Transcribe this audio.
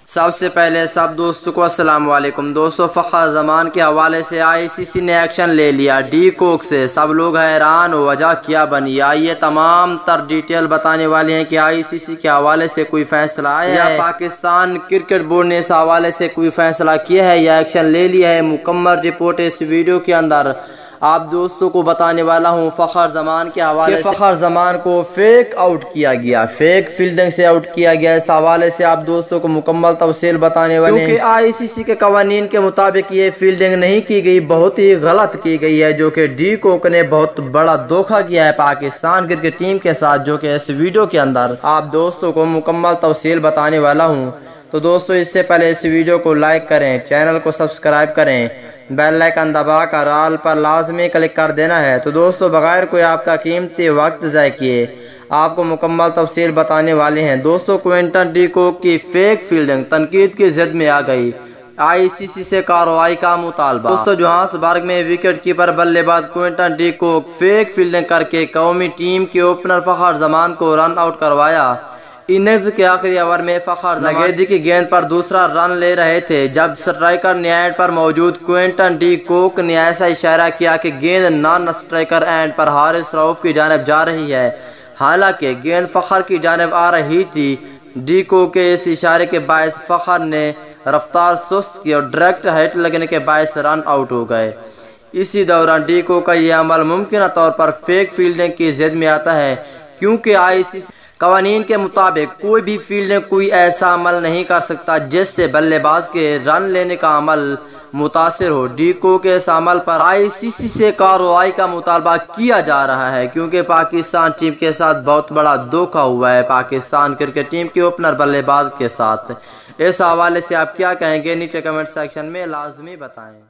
سب سے پہلے سب دوستوں کو السلام علیکم۔ دوستوں، فخر زمان کے حوالے سے آئی سی سی نے ایکشن لے لیا ڈی کوک سے۔ سب لوگ حیران، وجہ کیا بنی؟ آئیے تمام تر ڈیٹیل بتانے والے ہیں کہ آئی سی سی کے حوالے سے کوئی فیصلہ آیا ہے یا پاکستان کرکٹ بورڈ نے اس حوالے سے کوئی فیصلہ کیا ہے یا ایکشن لے لیا ہے۔ مکمل رپورٹ اس ویڈیو کے اندر آپ دوستوں کو بتانے والا ہوں فخر زمان کے حوالے سے۔ فخر زمان کو فیک آؤٹ کیا گیا، فیک فیلڈنگ سے آؤٹ کیا گیا، اس حوالے سے آپ دوستوں کو مکمل تفصیل بتانے والے ہیں۔ کیونکہ آئی سی سی کے قوانین کے مطابق یہ فیلڈنگ نہیں کی گئی، بہت ہی غلط کی گئی ہے، جو کہ ڈی کوک نے بہت بڑا دھوکہ کیا ہے پاکستان کرکٹ ٹیم کے ساتھ، جو کہ اس ویڈیو کے اندر آپ دوستوں کو مکمل تفصیل بتانے والا ہوں۔ تو دوستوں، اس سے پہلے اس ویڈیو کو لائک کریں، چینل کو سبسکرائب کریں، بیل آئیکن دبا کر آل پر لازمی کلک کر دینا ہے۔ تو دوستوں، بغیر کوئی آپ کا قیمتی وقت ضائع کیے آپ کو مکمل تفصیل بتانے والے ہیں۔ دوستوں، کوئنٹن ڈی کوک کی فیک فیلڈنگ تنقید کی زد میں آ گئی، آئی سی سی سے کارروائی کا مطالبہ۔ دوستوں، جوہانسبرگ میں وکٹ کیپر بلے باز کوئنٹن ڈی کوک فیک فیلڈنگ کر کے قومی ٹیم کے اوپنر فخر زمان کو رن آؤٹ کروایا۔ اننگز کے آخری اوور میں فخر زمان نگیندی کی گیند پر دوسرا رن لے رہے تھے جب سٹرائکر اینڈ پر موجود کوئنٹن ڈی کوک نے ایسا اشارہ کیا کہ گیند نان سٹرائکر اینڈ پر حارث رؤف کی جانب جا رہی ہے۔ حالانکہ گیند فخر کی جانب آ رہی تھی، ڈی کوک کے اس اشارے کے باعث فخر نے رفتار سست کی اور ڈائریکٹ ہٹ لگنے کے باعث رن آؤٹ ہو گئے۔ اسی دوران ڈی کوک کا یہ عمل ممکنہ طور پر فیک فیلڈنگ کی زد میں آتا ہے، کیونکہ آئی سی سی قوانین کے مطابق کوئی بھی فیلڈنگ کوئی ایسا عمل نہیں کر سکتا جس سے بلے باز کے رن لینے کا عمل متاثر ہو۔ ڈی کوک کے اس عمل پر آئی سی سی سے کارروائی کا مطالبہ کیا جا رہا ہے، کیونکہ پاکستان ٹیم کے ساتھ بہت بڑا دھوکہ ہوا ہے پاکستان کرکٹ ٹیم کے اوپنر بلے باز کے ساتھ۔ اس حوالے سے آپ کیا کہیں گے؟ نیچے کمنٹ سیکشن میں لازمی بتائیں۔